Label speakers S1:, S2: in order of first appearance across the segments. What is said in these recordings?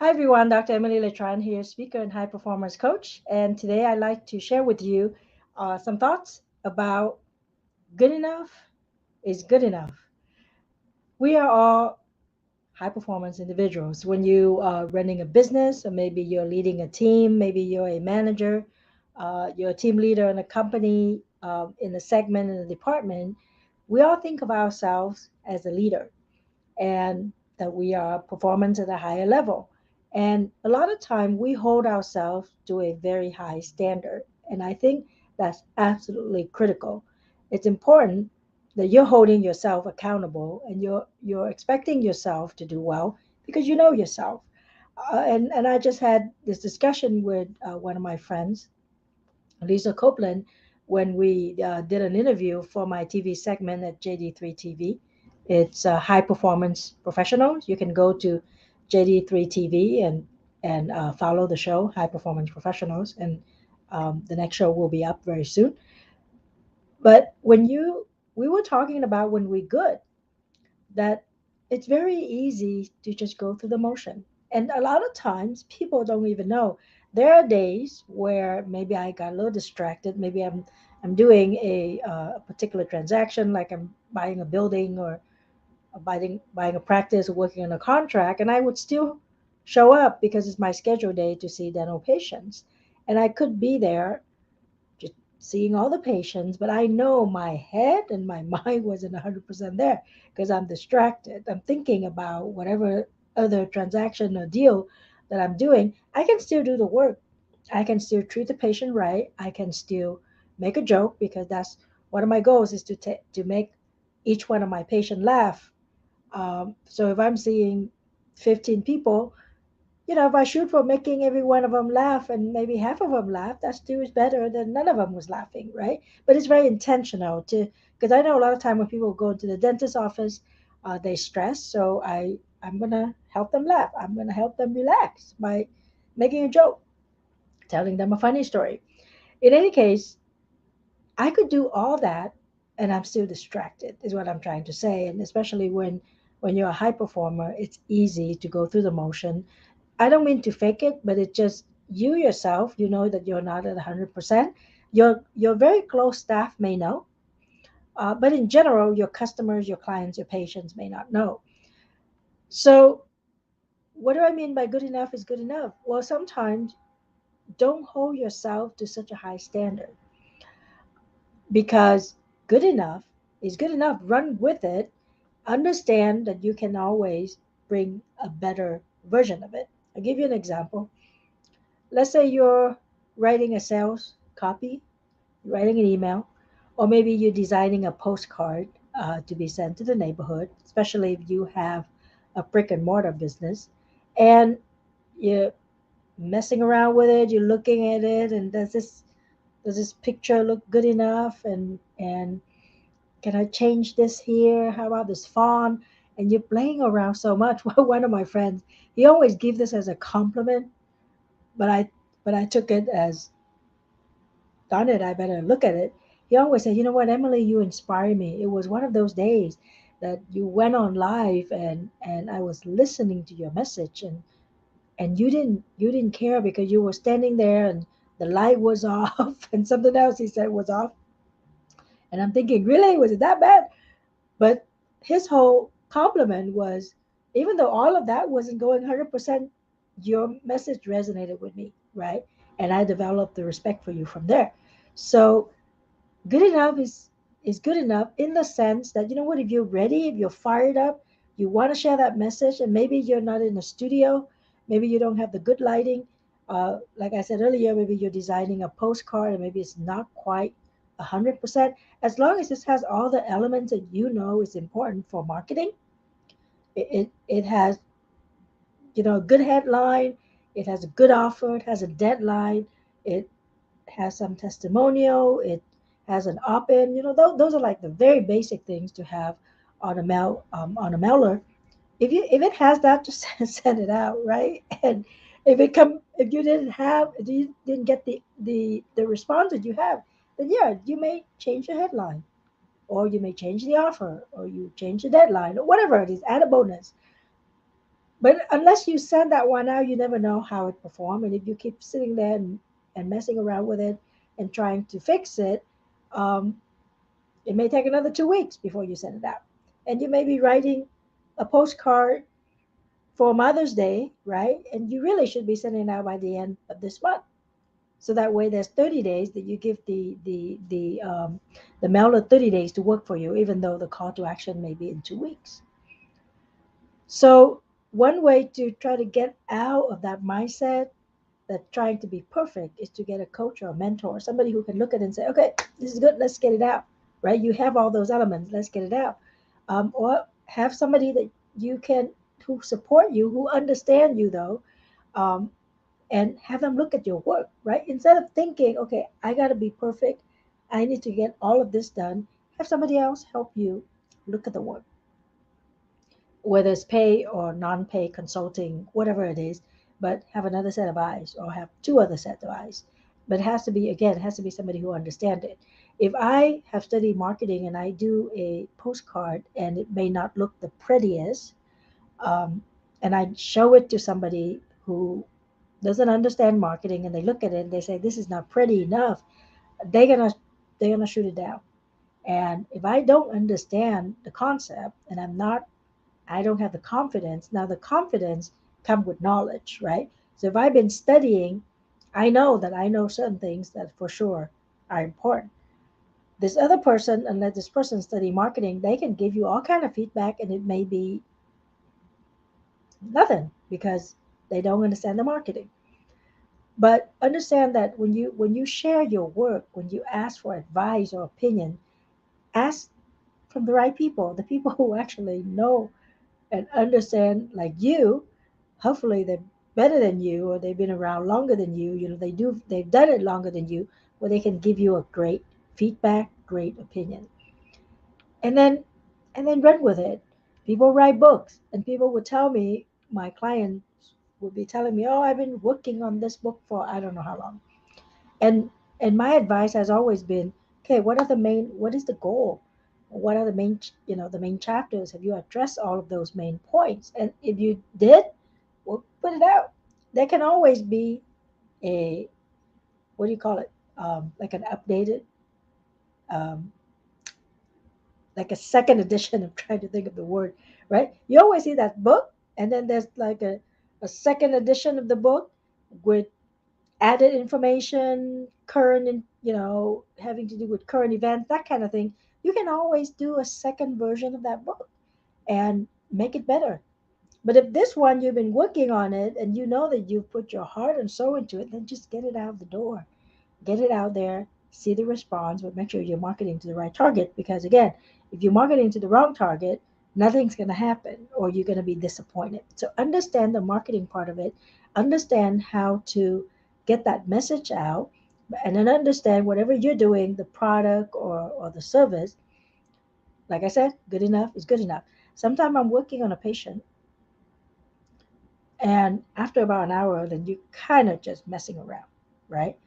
S1: Hi everyone, Dr. Emily Letran here, speaker and high performance coach. And today I'd like to share with you some thoughts about good enough is good enough. We are all high performance individuals. When you are running a business, or maybe you're leading a team, maybe you're a manager, you're a team leader in a company, in a segment, in a department, we all think of ourselves as a leader and that we are performance at a higher level. And a lot of time we hold ourselves to a very high standard. And I think that's absolutely critical. It's important that you're holding yourself accountable and you're expecting yourself to do well because you know yourself. And I just had this discussion with one of my friends, Lisa Copeland, when we did an interview for my TV segment at JD3 TV. It's High Performance Professionals. You can go to JD3 TV and follow the show, High Performance Professionals, and the next show will be up very soon. But we were talking about when we're good, that it's very easy to just go through the motion. And a lot of times people don't even know. There are days where maybe I got a little distracted. Maybe I'm doing a particular transaction, like I'm buying a building or buying a practice or working on a contract, and I would still show up because it's my scheduled day to see dental patients. And I could be there just seeing all the patients, but I know my head and my mind wasn't 100% there because I'm distracted. I'm thinking about whatever other transaction or deal that I'm doing. I can still do the work. I can still treat the patient right. I can still make a joke because that's one of my goals is to make each one of my patient laugh. So if I'm seeing 15 people, if I shoot for making every one of them laugh and maybe half of them laugh, that still is better than none of them was laughing, right? But it's very intentional to, because I know a lot of time when people go to the dentist office, they stress. So I'm gonna help them laugh. I'm gonna help them relax by making a joke, telling them a funny story. In any case, I could do all that and I'm still distracted, is what I'm trying to say. And especially when you're a high performer, it's easy to go through the motion. I don't mean to fake it, but it just you yourself, you know that you're not at 100%. Your very close staff may know, but in general, your customers, your clients, your patients may not know. So, what do I mean by good enough is good enough? Well, sometimes don't hold yourself to such a high standard because good enough is good enough. Run with it. Understand that you can always bring a better version of it. I'll give you an example. Let's say you're writing a sales copy, writing an email, or maybe you're designing a postcard to be sent to the neighborhood, especially if you have a brick and mortar business, and you're messing around with it, you're looking at it, and does this picture look good enough? And can I change this here? How about this font? And you're playing around so much. One of my friends, he always gives this as a compliment, but I took it as darn it, I better look at it. He always said, you know what, Emily, you inspire me. It was one of those days that you went on live and I was listening to your message and you didn't care because you were standing there and the light was off and something else he said was off. And I'm thinking, really? Was it that bad? But his whole compliment was, even though all of that wasn't going 100%, your message resonated with me, right? And I developed the respect for you from there. So good enough is good enough in the sense that, you know what, if you're ready, if you're fired up, you want to share that message, and maybe you're not in a studio, maybe you don't have the good lighting, like I said earlier, maybe you're designing a postcard and maybe it's not quite 100%. As long as this has all the elements that you know is important for marketing, it has, a good headline, it has a good offer, it has a deadline, it has some testimonial, it has an op-ed. Those are like the very basic things to have on a mailer. If it has that, just send it out, right? And if you didn't get the response that you have, then yeah, you may change the headline, or you may change the offer, or you change the deadline, or whatever it is. Add a bonus. But unless you send that one out, you never know how it performed. And if you keep sitting there and messing around with it and trying to fix it, um, it may take another 2 weeks before you send it out. And you may be writing a postcard for Mother's Day, right? And you really should be sending it out by the end of this month. So that way, there's 30 days that you give the mailer 30 days to work for you, even though the call to action may be in 2 weeks. So one way to try to get out of that mindset that trying to be perfect is to get a coach or a mentor, somebody who can look at it and say, okay, this is good, let's get it out, right? You have all those elements, let's get it out. Or have somebody that you can, who support you, who understand you though, um, and have them look at your work, right? Instead of thinking, okay, I got to be perfect, I need to get all of this done, have somebody else help you look at the work, whether it's pay or non-pay consulting, whatever it is, but have another set of eyes or have two other sets of eyes. But it has to be, again, it has to be somebody who understands it. If I have studied marketing and I do a postcard and it may not look the prettiest, um, and I show it to somebody who doesn't understand marketing and they look at it and they say this is not pretty enough, they're gonna they're gonna shoot it down. And if I don't understand the concept and I don't have the confidence. Now, the confidence comes with knowledge, right? So if I've been studying, I know that I know certain things that for sure are important. This other person, unless this person study marketing, they can give you all kind of feedback, and it may be nothing because they don't understand the marketing. But understand that when you share your work, when you ask for advice or opinion, ask from the right people, the people who actually know and understand like you. Hopefully they're better than you or they've been around longer than you. They've done it longer than you, where they can give you a great feedback, great opinion. And then and then run with it. People write books and people would tell me, my clients would be telling me, oh, I've been working on this book for I don't know how long. And and my advice has always been, okay, what is the goal? What are the main chapters? Have you addressed all of those main points? And if you did, well, put it out. There can always be a, what do you call it, like an updated, um, like a second edition. I'm trying to think of the word, right? You always see that book, and then there's like a second edition of the book with added information, current, having to do with current events, that kind of thing. You can always do a second version of that book and make it better. But if this one you've been working on it and you know that you've put your heart and soul into it, then just get it out the door. Get it out there, see the response, but make sure you're marketing to the right target. Because again, if you're marketing to the wrong target, nothing's going to happen or you're going to be disappointed. So understand the marketing part of it, understand how to get that message out, and then understand whatever you're doing, the product or the service, like I said, good enough is good enough. Sometimes I'm working on a patient, and after about an hour, then you kind of just messing around, right?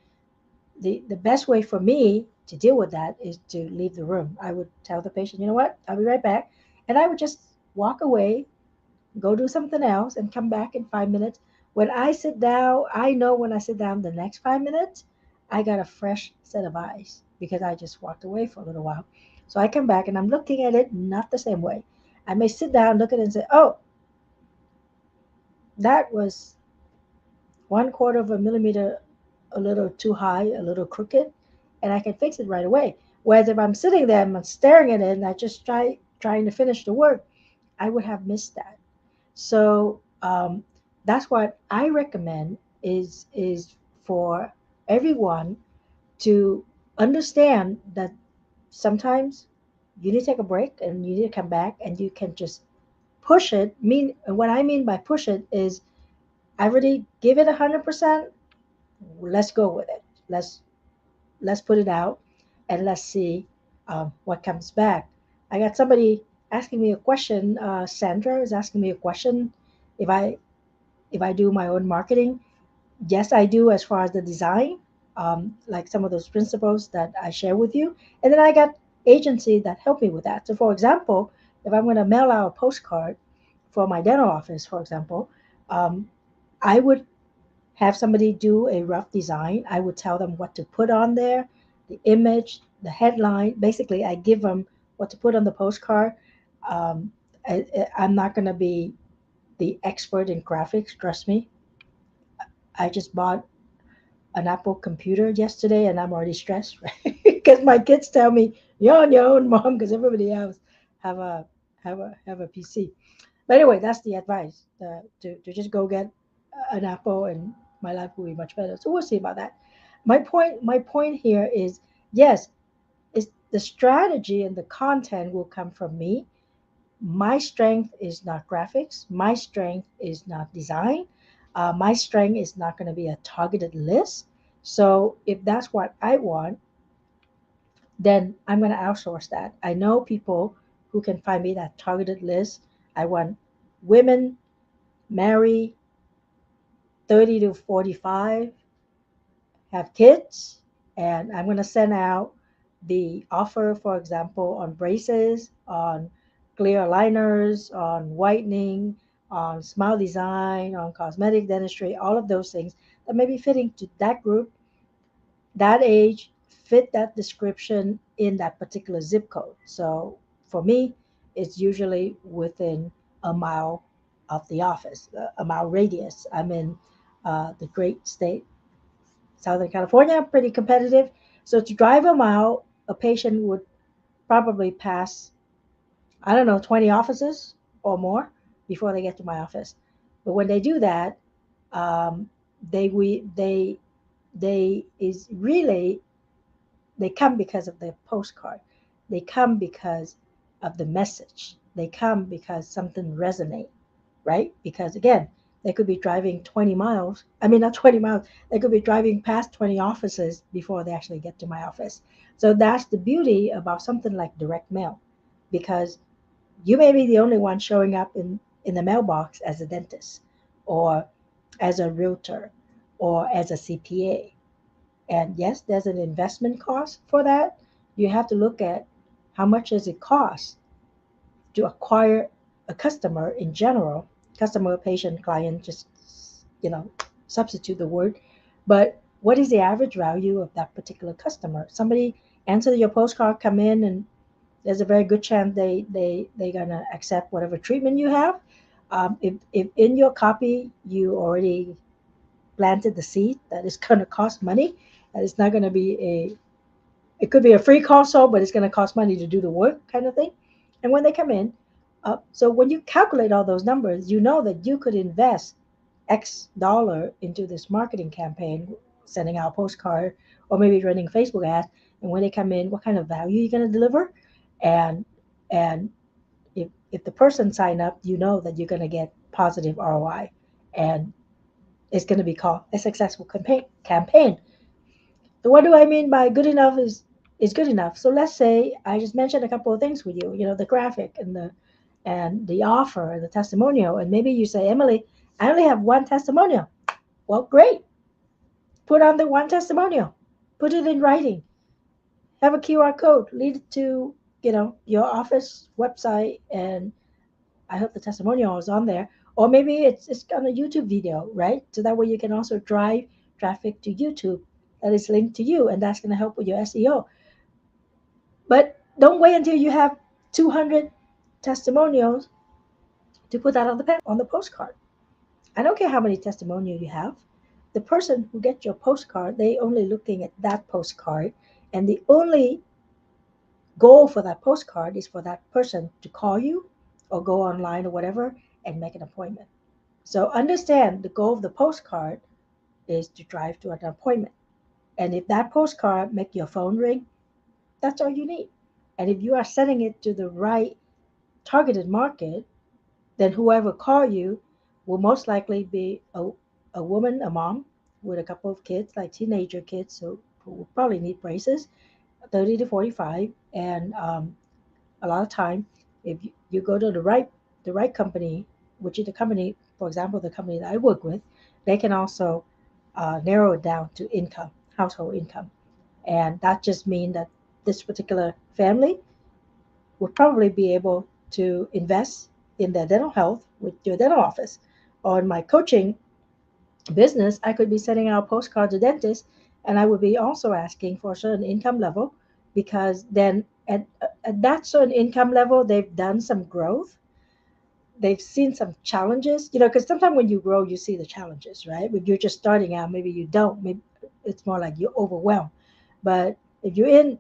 S1: The best way for me to deal with that is to leave the room. I would tell the patient, you know what, I'll be right back. And I would just walk away, go do something else, and come back in 5 minutes. When I sit down, I know when I sit down the next 5 minutes, I got a fresh set of eyes because I just walked away for a little while. So I come back and I'm looking at it not the same way. I may sit down, look at it, and say, oh, that was 1/4 of a millimeter a little too high, a little crooked, and I can fix it right away. Whereas if I'm sitting there and I'm staring at it and I just trying to finish the work, I would have missed that. So that's what I recommend is for everyone to understand that sometimes you need to take a break and you need to come back and you can just push it. Mean what I mean by push it is I already give it 100%. Let's go with it. Let's put it out and let's see what comes back. I got somebody asking me a question. Sandra is asking me a question. If I if I do my own marketing, yes, I do as far as the design, like some of those principles that I share with you. And then I got agency that help me with that. So, for example, if I'm going to mail out a postcard, for my dental office, for example, I would have somebody do a rough design. I would tell them what to put on there, the image, the headline. Basically, I give them what to put on the postcard. Um, I'm not going to be the expert in graphics, trust me. I just bought an Apple computer yesterday and I'm already stressed, right? Because my kids tell me, you're on your own, mom, because everybody else have a have a PC. But anyway, that's the advice to just go get an Apple and my life will be much better. So we'll see about that. My point here is yes, is the strategy and the content will come from me. My strength is not graphics. My strength is not design. My strength is not going to be a targeted list. So if that's what I want, then I'm going to outsource that. I know people who can find me that targeted list. I want women married 30 to 45, have kids, and I'm going to send out the offer, for example, on braces, on clear aligners, on whitening, on smile design, on cosmetic dentistry, all of those things that may be fitting to that group, that age, fit that description in that particular zip code. So for me, it's usually within a mile of the office, a mile radius. I'm in the great state Southern California, pretty competitive. So to drive a mile, a patient would probably pass, I don't know, 20 offices or more before they get to my office. But when they do that, um, they we they is really they come because of the postcard. They come because of the message. They come because something resonates, right? Because again, they could be driving 20 miles. I mean, not 20 miles. They could be driving past 20 offices before they actually get to my office. So that's the beauty about something like direct mail, because you may be the only one showing up in the mailbox as a dentist or as a realtor or as a CPA. And yes, there's an investment cost for that. You have to look at how much does it cost to acquire a customer in general. Customer, patient, client, just substitute the word. But what is the average value of that particular customer? Somebody answer your postcard, come in, and there's a very good chance they're gonna accept whatever treatment you have. If in your copy you already planted the seed that is gonna cost money, that it's not gonna be it could be a free consult, but it's gonna cost money to do the work kind of thing. And when they come in, so when you calculate all those numbers, you know that you could invest X dollar into this marketing campaign, sending out a postcard, or maybe running Facebook ads. And when they come in, what kind of value you're going to deliver, and and if the person sign up, you know that you're going to get positive ROI, and it's going to be called a successful campaign. So what do I mean by good enough is good enough? So let's say I just mentioned a couple of things with you, the graphic and the offer and the testimonial, and maybe you say, Emily, I only have one testimonial. Well, great. Put on the one testimonial. Put it in writing. Have a QR code. Lead it to your office website, and I hope the testimonial is on there. Or maybe it's on a YouTube video, right? So that way you can also drive traffic to YouTube that is linked to you, and that's going to help with your SEO. But don't wait until you have 200 testimonials to put that on the postcard. I don't care how many testimonials you have. The person who gets your postcard, they only looking at that postcard, and the only goal for that postcard is for that person to call you or go online or whatever and make an appointment. So understand the goal of the postcard is to drive to an appointment. And if that postcard make your phone ring, that's all you need. And if you are sending it to the right targeted market, then whoever call you will most likely be a woman, a mom with a couple of kids, like teenager kids, so who will probably need braces, 30 to 45. And a lot of time, if you go to the right company, which is the company, for example, the company that I work with, they can also narrow it down to income, household income. And that just means that this particular family would probably be able to invest in the dental health with your dental office. Or in my coaching business, I could be sending out postcards to dentists, and I would be also asking for a certain income level, because then at that certain income level, they've done some growth, they've seen some challenges, because sometimes when you grow, you see the challenges, right? If you're just starting out, maybe you don't. Maybe it's more like you're overwhelmed. But if you're in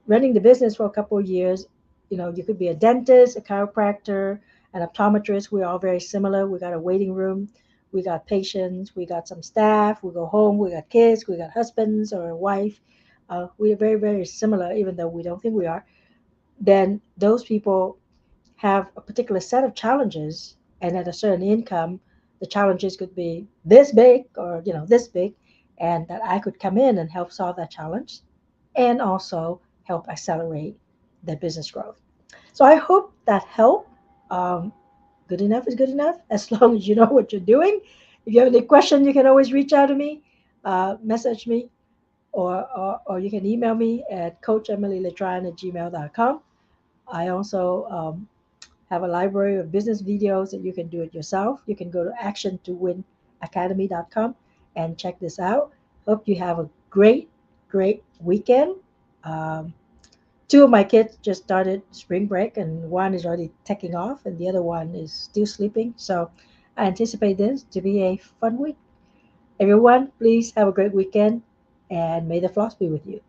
S1: running the business for a couple of years, you could be a dentist, a chiropractor, an optometrist. We're all very similar. We got a waiting room, we got patients, we got some staff, we go home, we got kids, we got husbands or a wife. We are very, very similar, even though we don't think we are. Then those people have a particular set of challenges, and at a certain income, the challenges could be this big, or this big, and that I could come in and help solve that challenge, and also help accelerate their business growth. So I hope that helped. Um, Good enough is good enough as long as you know what you're doing. If you have any question, you can always reach out to me, message me, or you can email me at coachemilyletran@gmail.com. I also have a library of business videos that you can do it yourself. You can go to actiontowinacademy.com and check this out. Hope you have a great, great weekend. Um, Two of my kids just started spring break, and one is already taking off, and the other one is still sleeping. So I anticipate this to be a fun week. Everyone, please have a great weekend, and may the floss be with you.